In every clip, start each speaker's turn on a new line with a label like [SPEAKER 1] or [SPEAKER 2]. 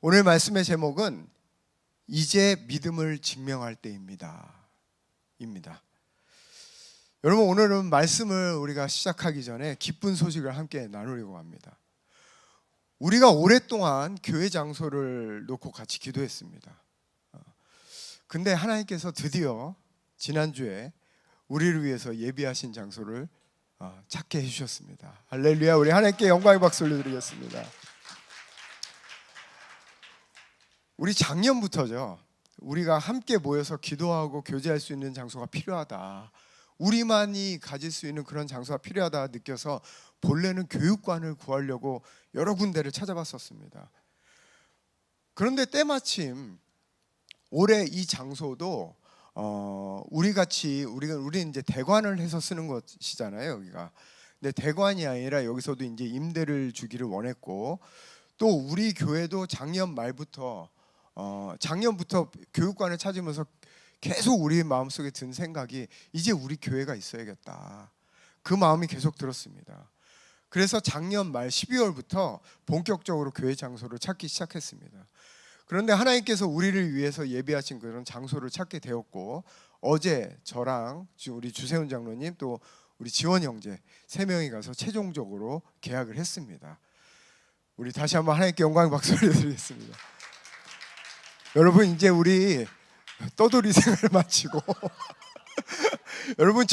[SPEAKER 1] 오늘 말씀의 제목은 이제 믿음을 증명할 때입니다. 여러분, 오늘은 말씀을 우리가 시작하기 전에 기쁜 소식을 함께 나누려고 합니다. 우리가 오랫동안 교회 장소를 놓고 같이 기도했습니다. 근데 하나님께서 드디어 지난주에 우리를 위해서 예비하신 장소를 찾게 해주셨습니다. 할렐루야. 우리 하나님께 영광의 박수 올려드리겠습니다. 우리 작년부터죠, 우리가 함께 모여서 기도하고 교제할 수 있는 장소가 필요하다, 우리만이 가질 수 있는 그런 장소가 필요하다 느껴서 본래는 교육관을 구하려고 여러 군데를 찾아봤었습니다. 그런데 때마침 올해 이 장소도 우리는 이제 대관을 해서 쓰는 것이잖아요, 여기가. 근데 대관이 아니라 여기서도 이제 임대를 주기를 원했고, 또 우리 교회도 작년부터 교육관을 찾으면서 계속 우리 마음속에 든 생각이 이제 우리 교회가 있어야겠다, 그 마음이 계속 들었습니다. 그래서 작년 말 12월부터 본격적으로 교회 장소를 찾기 시작했습니다. 그런데 하나님께서 우리를 위해서 예비하신 그런 장소를 찾게 되었고, 어제 저랑 우리 주세훈 장로님 또 우리 지원 형제 3명이 가서 최종적으로 계약을 했습니다. 우리 다시 한번 하나님께 영광의 박수 올려드리겠습니다. 여러분, 이제 우리 떠돌이 생활을 마치고 여러분,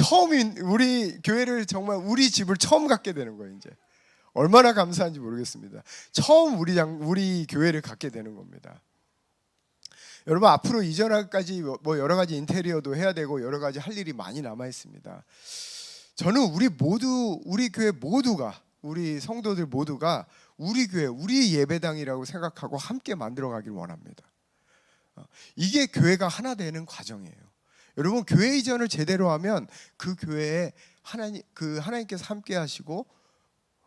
[SPEAKER 1] 우리 교회를 정말 우리 집을 처음 갖게 되는 거예요. 이제 얼마나 감사한지 모르겠습니다. 처음 우리 교회를 갖게 되는 겁니다. 여러분, 앞으로 이전까지 뭐 여러 가지 인테리어도 해야 되고 여러 가지 할 일이 많이 남아 있습니다. 저는 우리 교회 모두가, 우리 성도들 모두가 우리 교회, 우리 예배당이라고 생각하고 함께 만들어가길 원합니다. 이게 교회가 하나 되는 과정이에요. 여러분, 교회 이전을 제대로 하면 그 교회에 하나님께서 함께 하시고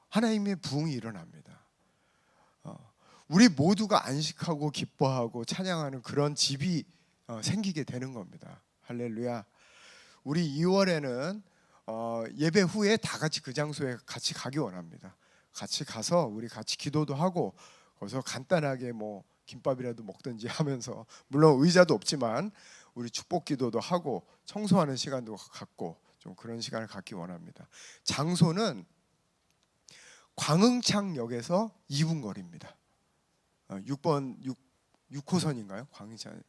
[SPEAKER 1] 하나님의 부흥이 일어납니다. 우리 모두가 안식하고 기뻐하고 찬양하는 그런 집이 생기게 되는 겁니다. 할렐루야. 우리 2월에는 예배 후에 다 같이 그 장소에 같이 가기 원합니다. 같이 가서 우리 같이 기도도 하고, 거기서 간단하게 뭐 김밥이라도 먹든지 하면서, 물론 의자도 없지만 우리 축복 기도도 하고 청소하는 시간도 갖고 좀 그런 시간을 갖기 원합니다. 장소는 광흥창역에서 2분 거리입니다. 6호선인가요? 광흥창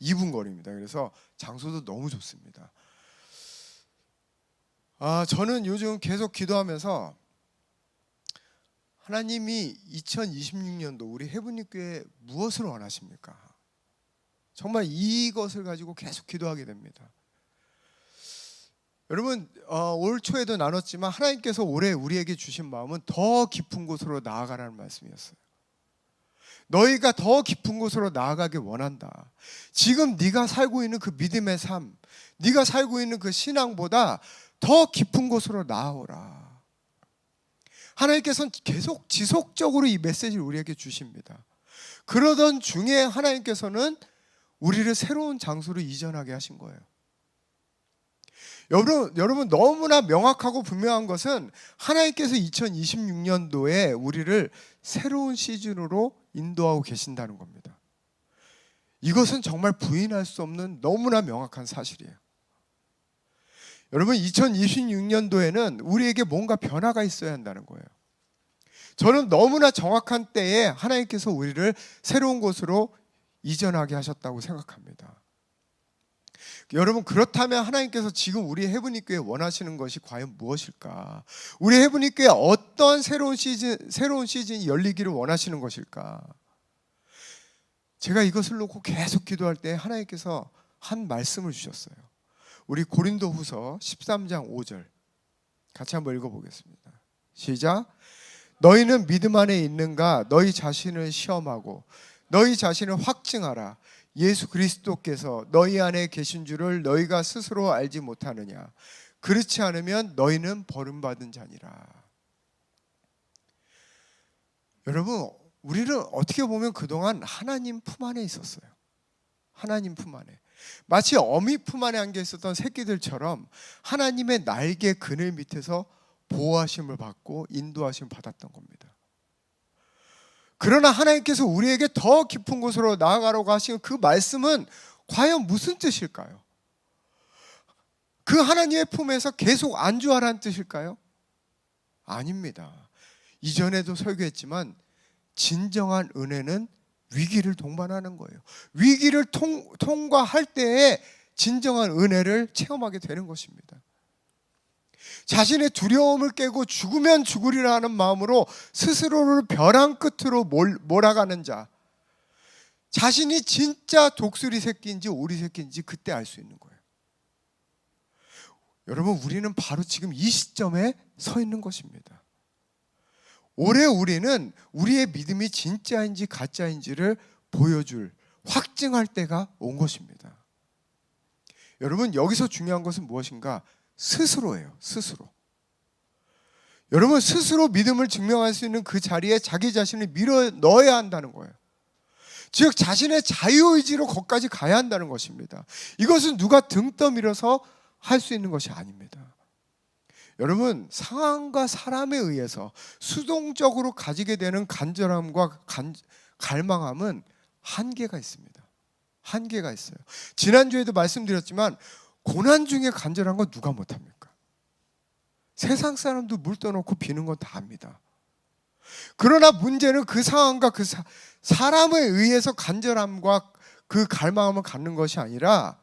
[SPEAKER 1] 2분 거리입니다. 그래서 장소도 너무 좋습니다. 저는 요즘 계속 기도하면서 하나님이 2026년도 우리 해분님교회 무엇을 원하십니까? 정말 이것을 가지고 계속 기도하게 됩니다. 여러분, 올 초에도 나눴지만 하나님께서 올해 우리에게 주신 마음은 더 깊은 곳으로 나아가라는 말씀이었어요. 너희가 더 깊은 곳으로 나아가길 원한다. 지금 네가 살고 있는 그 믿음의 삶, 네가 살고 있는 그 신앙보다 더 깊은 곳으로 나아오라. 하나님께서는 계속 지속적으로 이 메시지를 우리에게 주십니다. 그러던 중에 하나님께서는 우리를 새로운 장소로 이전하게 하신 거예요. 여러분, 너무나 명확하고 분명한 것은 하나님께서 2026년도에 우리를 새로운 시즌으로 인도하고 계신다는 겁니다. 이것은 정말 부인할 수 없는 너무나 명확한 사실이에요. 여러분, 2026년도에는 우리에게 뭔가 변화가 있어야 한다는 거예요. 저는 너무나 정확한 때에 하나님께서 우리를 새로운 곳으로 이전하게 하셨다고 생각합니다. 여러분, 그렇다면 하나님께서 지금 우리 해분님교회 원하시는 것이 과연 무엇일까? 우리 해분님교회 어떤 새로운 시즌이 열리기를 원하시는 것일까? 제가 이것을 놓고 계속 기도할 때 하나님께서 한 말씀을 주셨어요. 우리 고린도후서 13장 5절 같이 한번 읽어보겠습니다. 시작. 너희는 믿음 안에 있는가? 너희 자신을 시험하고 너희 자신을 확증하라. 예수 그리스도께서 너희 안에 계신 줄을 너희가 스스로 알지 못하느냐? 그렇지 않으면 너희는 버림받은 자니라. 여러분, 우리는 어떻게 보면 그동안 하나님 품 안에 있었어요. 하나님 품 안에. 마치 어미 품 안에 안겨 있었던 새끼들처럼 하나님의 날개 그늘 밑에서 보호하심을 받고 인도하심을 받았던 겁니다. 그러나 하나님께서 우리에게 더 깊은 곳으로 나아가라고 하신 그 말씀은 과연 무슨 뜻일까요? 그 하나님의 품에서 계속 안주하라는 뜻일까요? 아닙니다. 이전에도 설교했지만 진정한 은혜는 위기를 동반하는 거예요. 위기를 통과할 때에 진정한 은혜를 체험하게 되는 것입니다. 자신의 두려움을 깨고 죽으면 죽으리라 하는 마음으로 스스로를 벼랑 끝으로 몰아가는 자, 자신이 진짜 독수리 새끼인지 오리 새끼인지 그때 알 수 있는 거예요. 여러분, 우리는 바로 지금 이 시점에 서 있는 것입니다. 올해 우리는 우리의 믿음이 진짜인지 가짜인지를 보여줄, 확증할 때가 온 것입니다. 여러분, 여기서 중요한 것은 무엇인가? 스스로예요. 스스로. 여러분, 스스로 믿음을 증명할 수 있는 그 자리에 자기 자신을 밀어 넣어야 한다는 거예요. 즉 자신의 자유의지로 거기까지 가야 한다는 것입니다. 이것은 누가 등 떠밀어서 할 수 있는 것이 아닙니다. 여러분, 상황과 사람에 의해서 수동적으로 가지게 되는 간절함과 갈망함은 한계가 있습니다. 한계가 있어요. 지난주에도 말씀드렸지만 고난 중에 간절한 건 누가 못합니까? 세상 사람도 물 떠놓고 비는 건 다 합니다. 그러나 문제는 그 상황과 그 사람에 의해서 간절함과 그 갈망함을 갖는 것이 아니라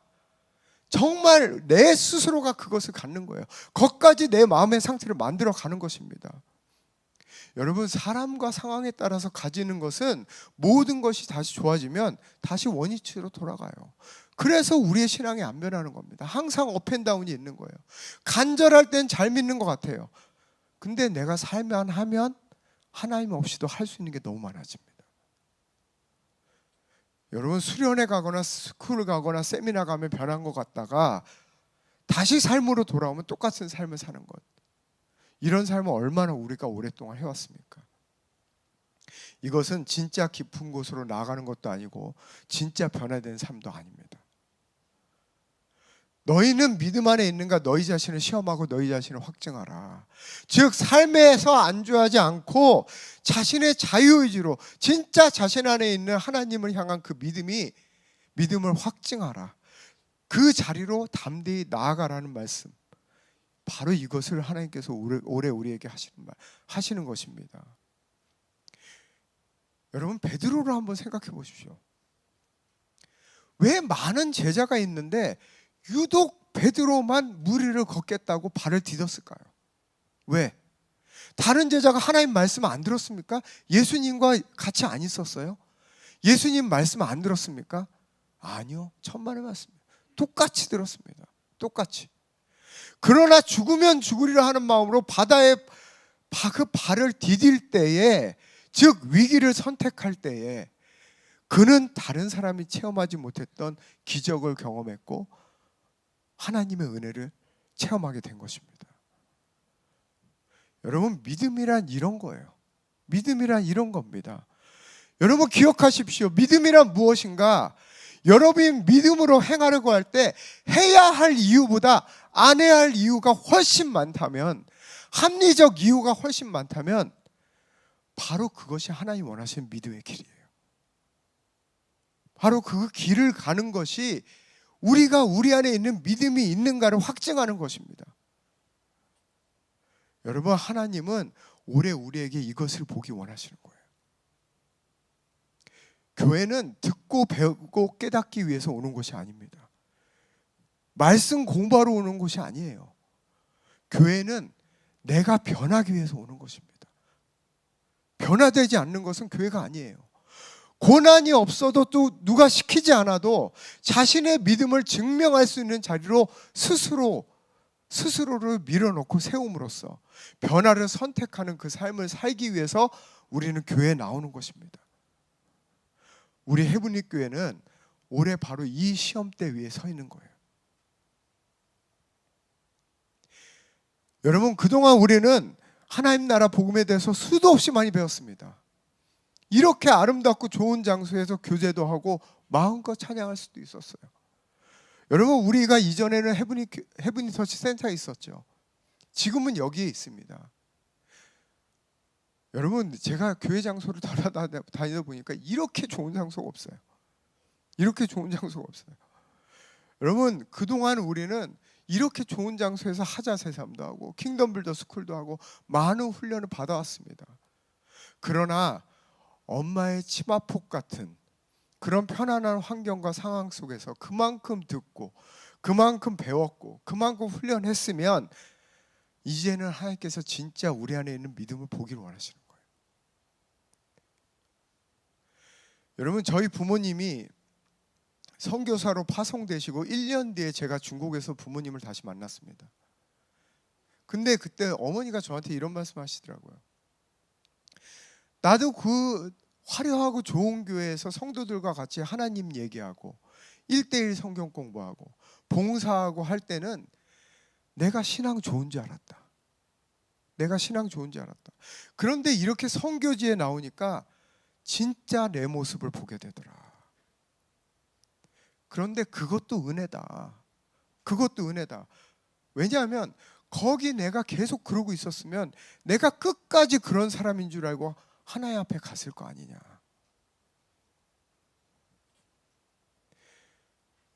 [SPEAKER 1] 정말 내 스스로가 그것을 갖는 거예요. 거기까지 내 마음의 상태를 만들어 가는 것입니다. 여러분, 사람과 상황에 따라서 가지는 것은 모든 것이 다시 좋아지면 다시 원위치로 돌아가요. 그래서 우리의 신앙이 안 변하는 겁니다. 항상 업앤다운이 있는 거예요. 간절할 땐 잘 믿는 것 같아요. 근데 내가 살만 하면 하나님 없이도 할 수 있는 게 너무 많아집니다. 여러분, 수련회 가거나 스쿨 가거나 세미나 가면 변한 것 같다가 다시 삶으로 돌아오면 똑같은 삶을 사는 것. 이런 삶을 얼마나 우리가 오랫동안 해왔습니까? 이것은 진짜 깊은 곳으로 나아가는 것도 아니고 진짜 변화된 삶도 아닙니다. 너희는 믿음 안에 있는가? 너희 자신을 시험하고 너희 자신을 확증하라. 즉 삶에서 안주하지 않고 자신의 자유의지로 진짜 자신 안에 있는 하나님을 향한 그 믿음을 확증하라. 그 자리로 담대히 나아가라는 말씀. 바로 이것을 하나님께서 올해 우리에게 하시는 것입니다. 여러분, 베드로를 한번 생각해 보십시오. 왜 많은 제자가 있는데 유독 베드로만 물 위를 걷겠다고 발을 디뎠을까요? 왜? 다른 제자가 하나님 말씀을 안 들었습니까? 예수님과 같이 안 있었어요? 예수님 말씀 안 들었습니까? 아니요. 천만의 말씀입니다. 똑같이 들었습니다. 똑같이. 그러나 죽으면 죽으리라 하는 마음으로 바다에 그 발을 디딜 때에, 즉 위기를 선택할 때에 그는 다른 사람이 체험하지 못했던 기적을 경험했고 하나님의 은혜를 체험하게 된 것입니다. 여러분, 믿음이란 이런 거예요. 믿음이란 이런 겁니다. 여러분 기억하십시오. 믿음이란 무엇인가? 여러분이 믿음으로 행하려고 할 때 해야 할 이유보다 안 해야 할 이유가 훨씬 많다면, 합리적 이유가 훨씬 많다면 바로 그것이 하나님 원하시는 믿음의 길이에요. 바로 그 길을 가는 것이 우리가 우리 안에 있는 믿음이 있는가를 확증하는 것입니다. 여러분, 하나님은 올해 우리에게 이것을 보기 원하시는 거예요. 교회는 듣고 배우고 깨닫기 위해서 오는 것이 아닙니다. 말씀 공부하러 오는 것이 아니에요. 교회는 내가 변하기 위해서 오는 것입니다. 변화되지 않는 것은 교회가 아니에요. 고난이 없어도 또 누가 시키지 않아도 자신의 믿음을 증명할 수 있는 자리로 스스로를 밀어놓고 세움으로써 변화를 선택하는 그 삶을 살기 위해서 우리는 교회에 나오는 것입니다. 우리 헤븐리 교회는 올해 바로 이 시험대 위에 서 있는 거예요. 여러분, 그동안 우리는 하나님 나라 복음에 대해서 수도 없이 많이 배웠습니다. 이렇게 아름답고 좋은 장소에서 교제도 하고 마음껏 찬양할 수도 있었어요. 여러분, 우리가 이전에는 헤븐리 터치 센터에 있었죠. 지금은 여기에 있습니다. 여러분, 제가 교회 장소를 다니다 보니까 이렇게 좋은 장소가 없어요. 이렇게 좋은 장소가 없어요. 여러분, 그동안 우리는 이렇게 좋은 장소에서 하자세삼도 하고 킹덤 빌더 스쿨도 하고 많은 훈련을 받아왔습니다. 그러나 엄마의 치마폭 같은 그런 편안한 환경과 상황 속에서 그만큼 듣고 그만큼 배웠고 그만큼 훈련했으면 이제는 하나님께서 진짜 우리 안에 있는 믿음을 보기를 원하시는 거예요. 여러분, 저희 부모님이 선교사로 파송되시고 1년 뒤에 제가 중국에서 부모님을 다시 만났습니다. 근데 그때 어머니가 저한테 이런 말씀 하시더라고요. 나도 그 화려하고 좋은 교회에서 성도들과 같이 하나님 얘기하고 1:1 성경 공부하고 봉사하고 할 때는 내가 신앙 좋은 줄 알았다. 내가 신앙 좋은 줄 알았다. 그런데 이렇게 선교지에 나오니까 진짜 내 모습을 보게 되더라. 그런데 그것도 은혜다. 그것도 은혜다. 왜냐하면 거기 내가 계속 그러고 있었으면 내가 끝까지 그런 사람인 줄 알고 하나님 앞에 갔을 거 아니냐.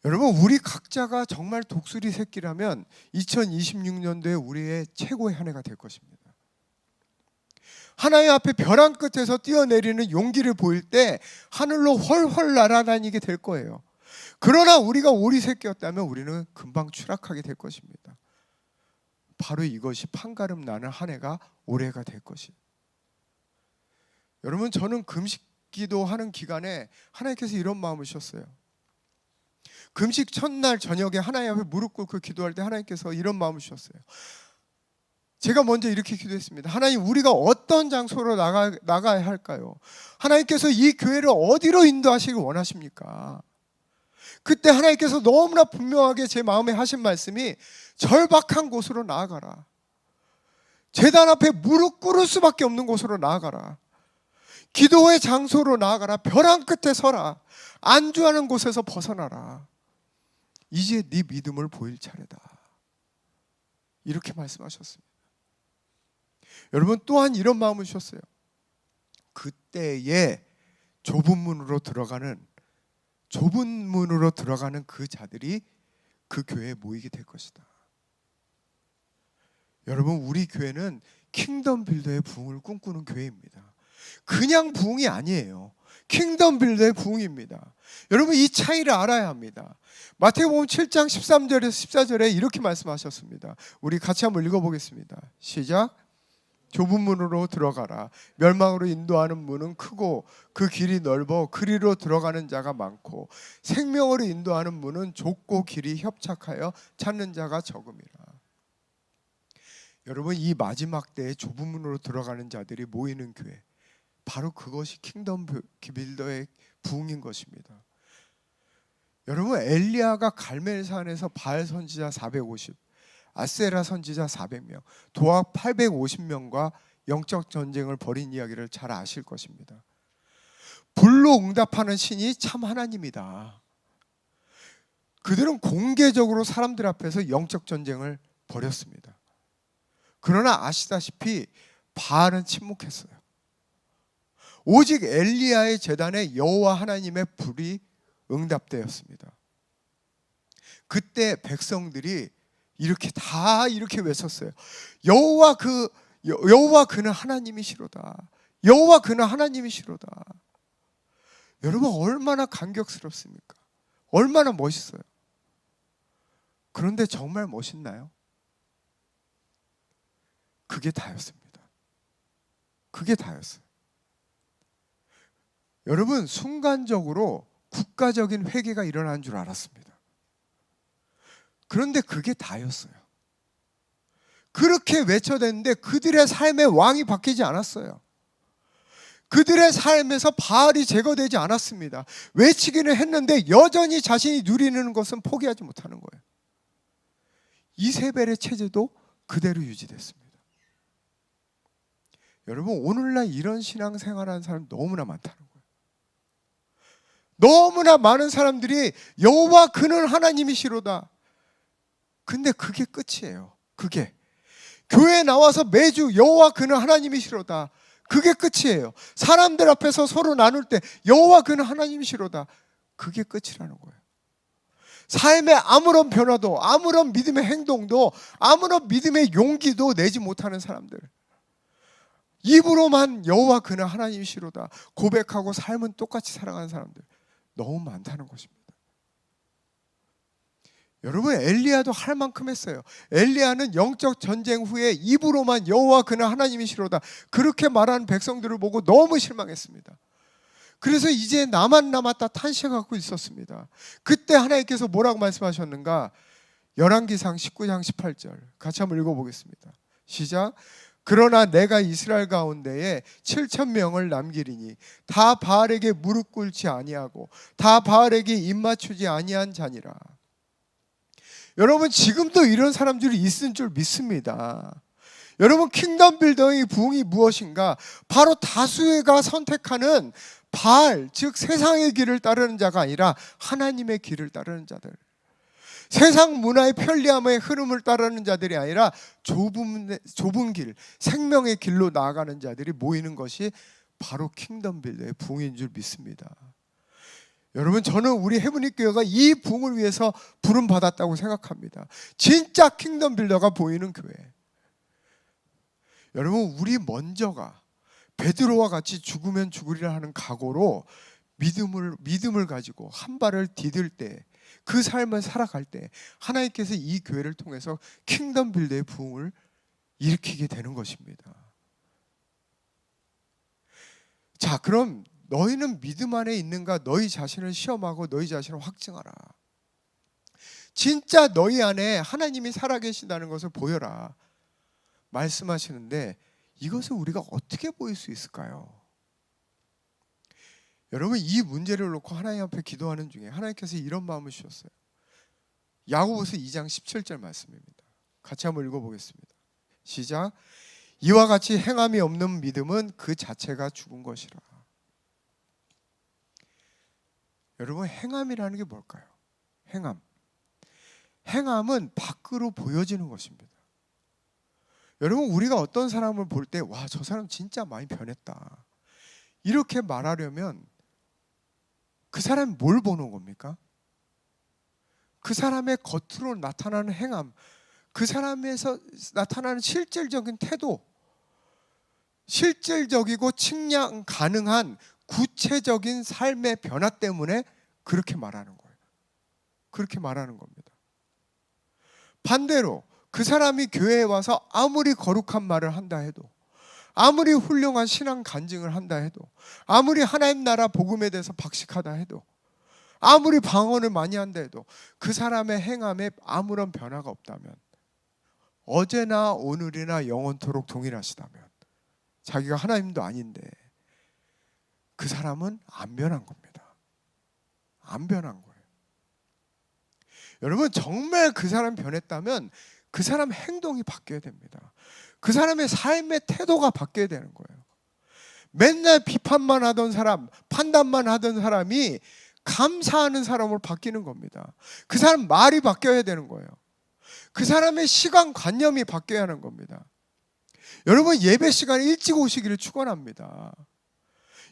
[SPEAKER 1] 여러분, 우리 각자가 정말 독수리 새끼라면 2026년도에 우리의 최고의 한 해가 될 것입니다. 하나님 앞에 벼랑 끝에서 뛰어내리는 용기를 보일 때 하늘로 훨훨 날아다니게 될 거예요. 그러나 우리가 오리 새끼였다면 우리는 금방 추락하게 될 것입니다. 바로 이것이 판가름 나는 한 해가 올해가 될 것이에요. 여러분, 저는 금식 기도하는 기간에 하나님께서 이런 마음을 주셨어요. 금식 첫날 저녁에 하나님 앞에 무릎 꿇고 기도할 때 하나님께서 이런 마음을 주셨어요. 제가 먼저 이렇게 기도했습니다. 하나님, 우리가 어떤 장소로 나가야 할까요? 하나님께서 이 교회를 어디로 인도하시길 원하십니까? 그때 하나님께서 너무나 분명하게 제 마음에 하신 말씀이 절박한 곳으로 나아가라. 제단 앞에 무릎 꿇을 수밖에 없는 곳으로 나아가라. 기도의 장소로 나아가라. 벼랑 끝에 서라. 안주하는 곳에서 벗어나라. 이제 네 믿음을 보일 차례다. 이렇게 말씀하셨습니다. 여러분, 또한 이런 마음을 주셨어요. 그때에 좁은 문으로 들어가는 그 자들이 그 교회에 모이게 될 것이다. 여러분, 우리 교회는 킹덤 빌더의 부흥을 꿈꾸는 교회입니다. 그냥 부흥이 아니에요. 킹덤 빌더의 부흥입니다. 여러분, 이 차이를 알아야 합니다. 마태복음 7장 13절에서 14절에 이렇게 말씀하셨습니다. 우리 같이 한번 읽어보겠습니다. 시작. 좁은 문으로 들어가라. 멸망으로 인도하는 문은 크고 그 길이 넓어 그리로 들어가는 자가 많고 생명으로 인도하는 문은 좁고 길이 협착하여 찾는 자가 적음이라. 여러분, 이 마지막 때에 좁은 문으로 들어가는 자들이 모이는 교회, 바로 그것이 킹덤 빌더의 부흥인 것입니다. 여러분, 엘리야가 갈멜산에서 바알 선지자 450, 아세라 선지자 400명, 도합 850명과 영적 전쟁을 벌인 이야기를 잘 아실 것입니다. 불로 응답하는 신이 참 하나님이다. 그들은 공개적으로 사람들 앞에서 영적 전쟁을 벌였습니다. 그러나 아시다시피 바알은 침묵했어요. 오직 엘리야의 제단에 여호와 하나님의 불이 응답되었습니다. 그때 백성들이 이렇게 외쳤어요. 여호와 그는 하나님이시로다. 여호와 그는 하나님이시로다. 여러분, 얼마나 감격스럽습니까? 얼마나 멋있어요. 그런데 정말 멋있나요? 그게 다였습니다. 그게 다였어요. 여러분, 순간적으로 국가적인 회개가 일어난 줄 알았습니다. 그런데 그게 다였어요. 그렇게 외쳐댔는데 그들의 삶의 왕이 바뀌지 않았어요. 그들의 삶에서 바알이 제거되지 않았습니다. 외치기는 했는데 여전히 자신이 누리는 것은 포기하지 못하는 거예요. 이세벨의 체제도 그대로 유지됐습니다. 여러분, 오늘날 이런 신앙생활하는 사람 너무나 많다는 거예요. 너무나 많은 사람들이 여호와 그는 하나님이시로다. 근데 그게 끝이에요. 그게 교회에 나와서 매주 여호와 그는 하나님이시로다. 그게 끝이에요. 사람들 앞에서 서로 나눌 때 여호와 그는 하나님이시로다. 그게 끝이라는 거예요. 삶에 아무런 변화도, 아무런 믿음의 행동도, 아무런 믿음의 용기도 내지 못하는 사람들, 입으로만 여호와 그는 하나님이시로다 고백하고 삶은 똑같이 살아가는 사람들 너무 많다는 것입니다. 여러분, 엘리야도 할 만큼 했어요. 엘리야는 영적 전쟁 후에 입으로만 여호와 그는 하나님이시로다 그렇게 말하는 백성들을 보고 너무 실망했습니다. 그래서 이제 나만 남았다 탄식하고 있었습니다. 그때 하나님께서 뭐라고 말씀하셨는가? 열왕기상 19장 18절 같이 한번 읽어보겠습니다. 시작. 그러나 내가 이스라엘 가운데에 7,000명을 남기리니 다 바알에게 무릎 꿇지 아니하고 다 바알에게 입맞추지 아니한 자니라. 여러분, 지금도 이런 사람들이 있는 줄 믿습니다. 여러분, 킹덤 빌더의 부흥이 무엇인가? 바로 다수가 선택하는 바알, 즉 세상의 길을 따르는 자가 아니라 하나님의 길을 따르는 자들, 세상 문화의 편리함의 흐름을 따르는 자들이 아니라 좁은 길, 생명의 길로 나아가는 자들이 모이는 것이 바로 킹덤 빌더의 부흥인 줄 믿습니다. 여러분, 저는 우리 헤브니 교회가 이 부흥을 위해서 부름받았다고 생각합니다. 진짜 킹덤 빌더가 보이는 교회. 여러분, 우리 먼저가 베드로와 같이 죽으면 죽으리라 하는 각오로 믿음을 가지고 한 발을 디딜 때, 그 삶을 살아갈 때 하나님께서 이 교회를 통해서 킹덤 빌더의 부흥을 일으키게 되는 것입니다. 자, 그럼 너희는 믿음 안에 있는가? 너희 자신을 시험하고 너희 자신을 확증하라. 진짜 너희 안에 하나님이 살아계신다는 것을 보여라 말씀하시는데, 이것을 우리가 어떻게 보일 수 있을까요? 여러분, 이 문제를 놓고 하나님 앞에 기도하는 중에 하나님께서 이런 마음을 주셨어요. 야고보서 2장 17절 말씀입니다. 같이 한번 읽어보겠습니다. 시작. 이와 같이 행함이 없는 믿음은 그 자체가 죽은 것이라. 여러분, 행함이라는 게 뭘까요? 행함은 밖으로 보여지는 것입니다. 여러분, 우리가 어떤 사람을 볼 때 와, 저 사람 진짜 많이 변했다 이렇게 말하려면 그 사람이 뭘 보는 겁니까? 그 사람의 겉으로 나타나는 행함, 그 사람에서 나타나는 실질적인 태도, 실질적이고 측량 가능한 구체적인 삶의 변화 때문에 그렇게 말하는 거예요. 그렇게 말하는 겁니다. 반대로 그 사람이 교회에 와서 아무리 거룩한 말을 한다 해도, 아무리 훌륭한 신앙 간증을 한다 해도, 아무리 하나님 나라 복음에 대해서 박식하다 해도, 아무리 방언을 많이 한다 해도 그 사람의 행함에 아무런 변화가 없다면, 어제나 오늘이나 영원토록 동일하시다면, 자기가 하나님도 아닌데 그 사람은 안 변한 겁니다. 안 변한 거예요. 여러분, 정말 그 사람이 변했다면 그 사람 행동이 바뀌어야 됩니다. 그 사람의 삶의 태도가 바뀌어야 되는 거예요. 맨날 비판만 하던 사람, 판단만 하던 사람이 감사하는 사람으로 바뀌는 겁니다. 그 사람 말이 바뀌어야 되는 거예요. 그 사람의 시간관념이 바뀌어야 하는 겁니다. 여러분, 예배 시간에 일찍 오시기를 축원합니다.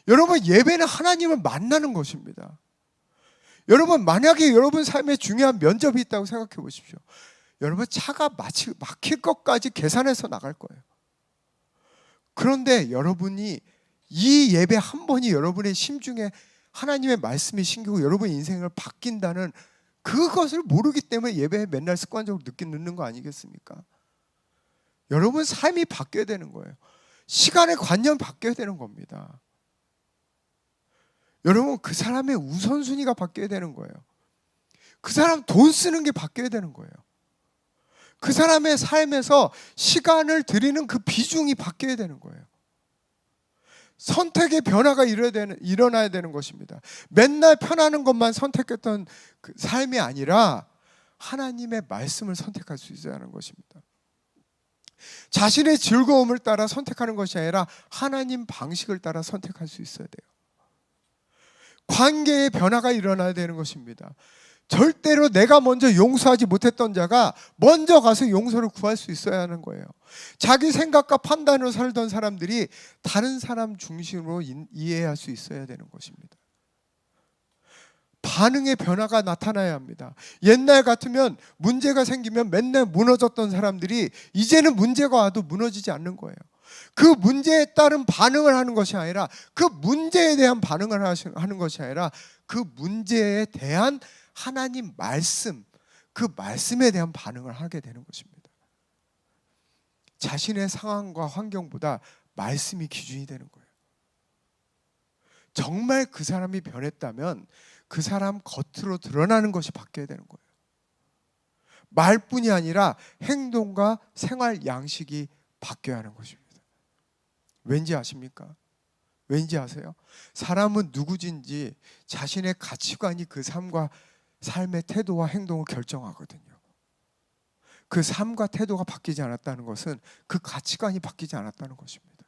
[SPEAKER 1] 여러분, 예배는 하나님을 만나는 것입니다. 여러분, 만약에 여러분 삶에 중요한 면접이 있다고 생각해 보십시오. 여러분, 차가 막힐 것까지 계산해서 나갈 거예요. 그런데 여러분이 이 예배 한 번이 여러분의 심중에 하나님의 말씀이 심기고 여러분의 인생을 바뀐다는 그것을 모르기 때문에 예배에 맨날 습관적으로 늦게 늦는 거 아니겠습니까? 여러분, 삶이 바뀌어야 되는 거예요. 시간의 관념이 바뀌어야 되는 겁니다. 여러분, 그 사람의 우선순위가 바뀌어야 되는 거예요. 그 사람 돈 쓰는 게 바뀌어야 되는 거예요. 그 사람의 삶에서 시간을 들이는 그 비중이 바뀌어야 되는 거예요. 선택의 변화가 일어나야 되는 것입니다. 맨날 편하는 것만 선택했던 그 삶이 아니라 하나님의 말씀을 선택할 수 있어야 하는 것입니다. 자신의 즐거움을 따라 선택하는 것이 아니라 하나님 방식을 따라 선택할 수 있어야 돼요. 관계의 변화가 일어나야 되는 것입니다. 절대로 내가 먼저 용서하지 못했던 자가 먼저 가서 용서를 구할 수 있어야 하는 거예요. 자기 생각과 판단으로 살던 사람들이 다른 사람 중심으로 이해할 수 있어야 되는 것입니다. 반응의 변화가 나타나야 합니다. 옛날 같으면 문제가 생기면 맨날 무너졌던 사람들이 이제는 문제가 와도 무너지지 않는 거예요. 그 문제에 따른 반응을 하는 것이 아니라, 그 문제에 대한 반응을 하는 것이 아니라, 그 문제에 대한 하나님 말씀, 그 말씀에 대한 반응을 하게 되는 것입니다. 자신의 상황과 환경보다 말씀이 기준이 되는 거예요. 정말 그 사람이 변했다면 그 사람 겉으로 드러나는 것이 바뀌어야 되는 거예요. 말뿐이 아니라 행동과 생활 양식이 바뀌어야 하는 것입니다. 왠지 아십니까? 왠지 아세요? 사람은 누구든지 자신의 가치관이 그 삶과 삶의 태도와 행동을 결정하거든요. 그 삶과 태도가 바뀌지 않았다는 것은 그 가치관이 바뀌지 않았다는 것입니다.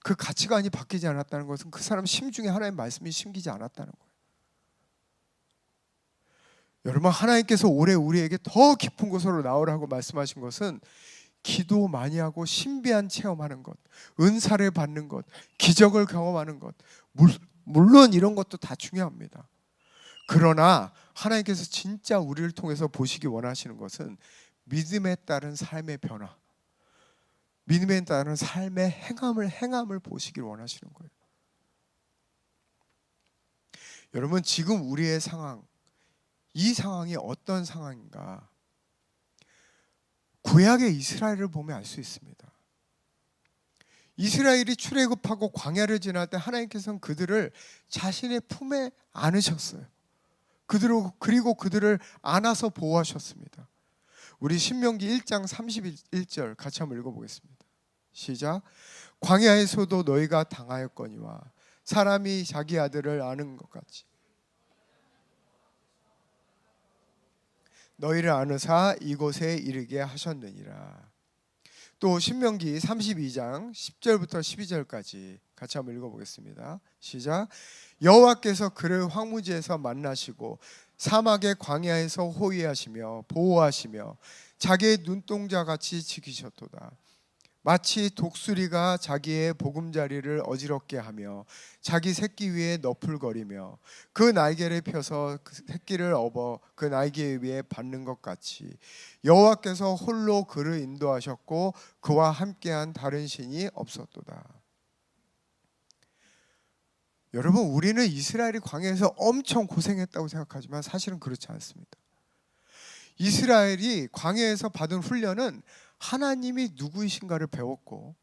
[SPEAKER 1] 그 가치관이 바뀌지 않았다는 것은 그 사람 심중에 하나님의 말씀이 심기지 않았다는 거예요. 여러분, 하나님께서 올해 우리에게 더 깊은 곳으로 나오라고 말씀하신 것은 기도 많이 하고 신비한 체험하는 것, 은사를 받는 것, 기적을 경험하는 것, 물론 이런 것도 다 중요합니다. 그러나 하나님께서 진짜 우리를 통해서 보시기 원하시는 것은 믿음에 따른 삶의 변화, 믿음에 따른 삶의 행함을 보시길 원하시는 거예요. 여러분, 지금 우리의 상황, 이 상황이 어떤 상황인가? 구약의 이스라엘을 보면 알 수 있습니다. 이스라엘이 출애굽하고 광야를 지날 때 하나님께서는 그들을 자신의 품에 안으셨어요. 그리고 그들을 안아서 보호하셨습니다. 우리 신명기 1장 31절 같이 한번 읽어보겠습니다. 시작. 광야에서도 너희가 당하였거니와 사람이 자기 아들을 아는 것 같이 너희를 안으사 이곳에 이르게 하셨느니라. 또 신명기 32장 10절부터 12절까지 같이 한번 읽어보겠습니다. 시작. 여호와께서 그를 황무지에서 만나시고 사막의 광야에서 호위하시며 보호하시며 자기의 눈동자같이 지키셨도다. 마치 독수리가 자기의 보금자리를 어지럽게 하며 자기 새끼 위에 너풀거리며 그 날개를 펴서 그 새끼를 업어 그 날개 위에 받는 것 같이 여호와께서 홀로 그를 인도하셨고 그와 함께한 다른 신이 없었도다. 여러분, 우리는 이스라엘이 광야에서 엄청 고생했다고 생각하지만 사실은 그렇지 않습니다. 이스라엘이 광야에서 받은 훈련은 하나님이 누구이신가를 배웠고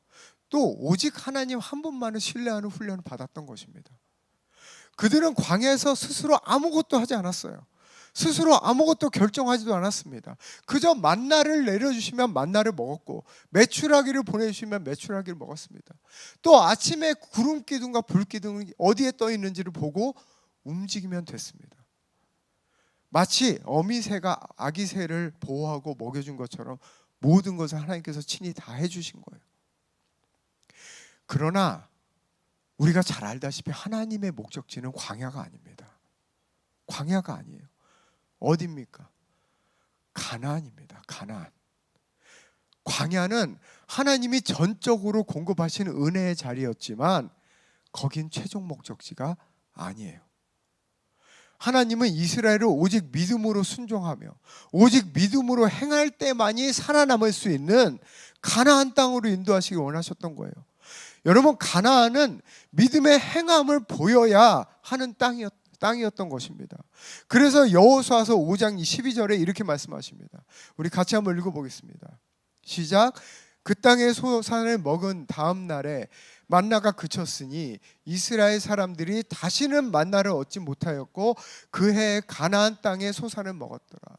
[SPEAKER 1] 또 오직 하나님 한 분만을 신뢰하는 훈련을 받았던 것입니다. 그들은 광야에서 스스로 아무것도 하지 않았어요. 스스로 아무것도 결정하지도 않았습니다. 그저 만나를 내려주시면 만나를 먹었고 메추라기를 보내주시면 메추라기를 먹었습니다. 또 아침에 구름 기둥과 불 기둥이 어디에 떠 있는지를 보고 움직이면 됐습니다. 마치 어미새가 아기 새를 보호하고 먹여준 것처럼 모든 것을 하나님께서 친히 다 해주신 거예요. 그러나 우리가 잘 알다시피 하나님의 목적지는 광야가 아닙니다. 광야가 아니에요. 어디입니까? 가나안입니다. 가나안. 광야는 하나님이 전적으로 공급하시는 은혜의 자리였지만 거긴 최종 목적지가 아니에요. 하나님은 이스라엘을 오직 믿음으로 순종하며 오직 믿음으로 행할 때만이 살아남을 수 있는 가나안 땅으로 인도하시기 원하셨던 거예요. 여러분, 가나안은 믿음의 행함을 보여야 하는 땅이었던 것입니다. 그래서 여호수아서 5장 12절에 이렇게 말씀하십니다. 우리 같이 한번 읽어보겠습니다. 시작. 그 땅의 소산을 먹은 다음 날에 만나가 그쳤으니 이스라엘 사람들이 다시는 만나를 얻지 못하였고 그 해에 가나안 땅의 소산을 먹었더라.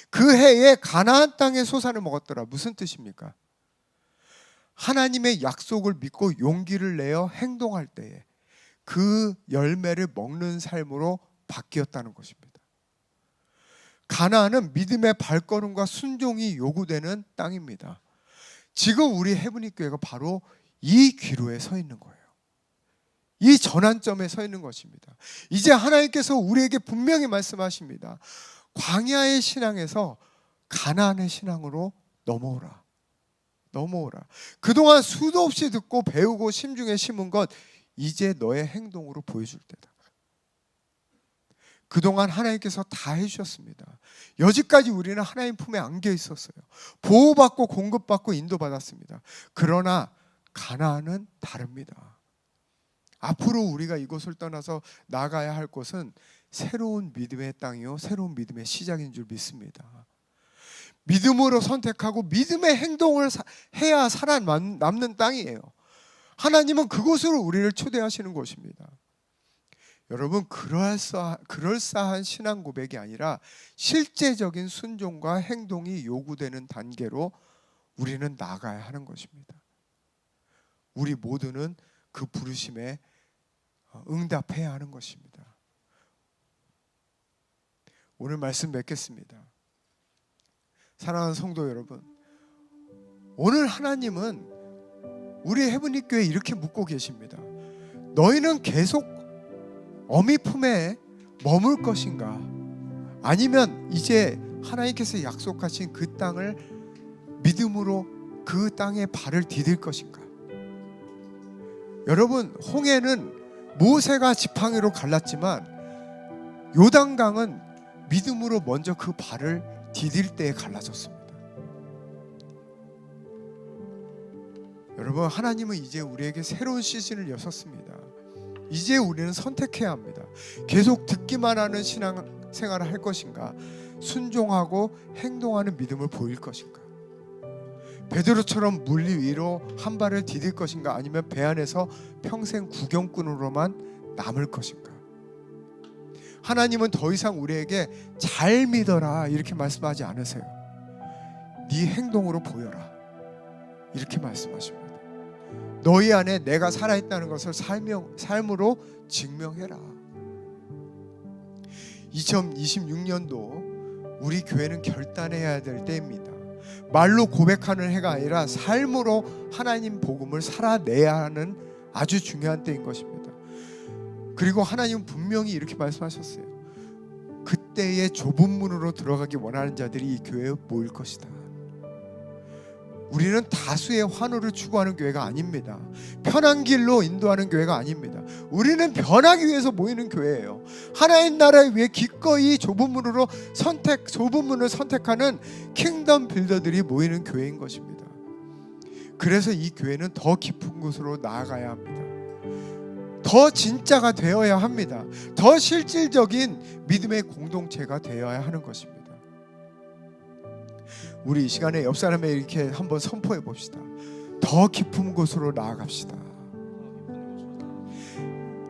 [SPEAKER 1] 그 해에 가나안 땅의 소산을 먹었더라. 무슨 뜻입니까? 하나님의 약속을 믿고 용기를 내어 행동할 때에 그 열매를 먹는 삶으로 바뀌었다는 것입니다. 가나안은 믿음의 발걸음과 순종이 요구되는 땅입니다. 지금 우리 헤브니 교회가 바로 이 기로에 서 있는 거예요. 이 전환점에 서 있는 것입니다. 이제 하나님께서 우리에게 분명히 말씀하십니다. 광야의 신앙에서 가나안의 신앙으로 넘어오라. 그동안 수도 없이 듣고 배우고 심중에 심은 것 이제 너의 행동으로 보여줄 때다. 그동안 하나님께서 다 해주셨습니다. 여지까지 우리는 하나님 품에 안겨 있었어요. 보호받고 공급받고 인도받았습니다. 그러나 가나안은 다릅니다. 앞으로 우리가 이곳을 떠나서 나가야 할 곳은 새로운 믿음의 땅이요, 새로운 믿음의 시작인 줄 믿습니다. 믿음으로 선택하고 믿음의 행동을 해야 살아남는 땅이에요. 하나님은 그곳으로 우리를 초대하시는 곳입니다. 여러분, 그럴싸한 신앙 고백이 아니라 실제적인 순종과 행동이 요구되는 단계로 우리는 나가야 하는 것입니다. 우리 모두는 그 부르심에 응답해야 하는 것입니다. 오늘 말씀 맺겠습니다. 사랑하는 성도 여러분, 오늘 하나님은 우리 헤브니 교회에 이렇게 묻고 계십니다. 너희는 계속 어미 품에 머물 것인가? 아니면 이제 하나님께서 약속하신 그 땅을 믿음으로 그 땅에 발을 디딜 것인가? 여러분, 홍해는 모세가 지팡이로 갈랐지만 요단강은 믿음으로 먼저 그 발을 디딜 때에 갈라졌습니다. 여러분, 하나님은 이제 우리에게 새로운 시즌을 여셨습니다. 이제 우리는 선택해야 합니다. 계속 듣기만 하는 신앙생활을 할 것인가, 순종하고 행동하는 믿음을 보일 것인가, 베드로처럼 물 위로 한 발을 디딜 것인가, 아니면 배 안에서 평생 구경꾼으로만 남을 것인가. 하나님은 더 이상 우리에게 잘 믿어라 이렇게 말씀하지 않으세요. 네 행동으로 보여라 이렇게 말씀하십니다. 너희 안에 내가 살아있다는 것을 삶으로 증명해라. 2026년도 우리 교회는 결단해야 될 때입니다. 말로 고백하는 해가 아니라 삶으로 하나님 복음을 살아내야 하는 아주 중요한 때인 것입니다. 그리고 하나님은 분명히 이렇게 말씀하셨어요. 그때의 좁은 문으로 들어가기 원하는 자들이 이 교회에 모일 것이다. 우리는 다수의 환호를 추구하는 교회가 아닙니다. 편한 길로 인도하는 교회가 아닙니다. 우리는 변하기 위해서 모이는 교회예요. 하나님 나라를 위해 기꺼이 좁은 문을 선택하는 킹덤 빌더들이 모이는 교회인 것입니다. 그래서 이 교회는 더 깊은 곳으로 나아가야 합니다. 더 진짜가 되어야 합니다. 더 실질적인 믿음의 공동체가 되어야 하는 것입니다. 우리 이 시간에 옆 사람에 이렇게 한번 선포해 봅시다. 더 깊은 곳으로 나아갑시다.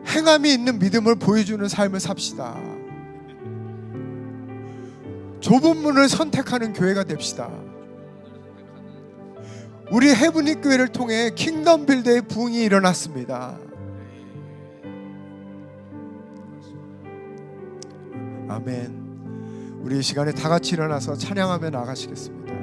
[SPEAKER 1] 행함이 있는 믿음을 보여주는 삶을 삽시다. 좁은 문을 선택하는 교회가 됩시다. 우리 헤브니 교회를 통해 킹덤 빌드의 부흥이 일어났습니다. 아멘. 우리 이 시간에 다 같이 일어나서 찬양하며 나가시겠습니다.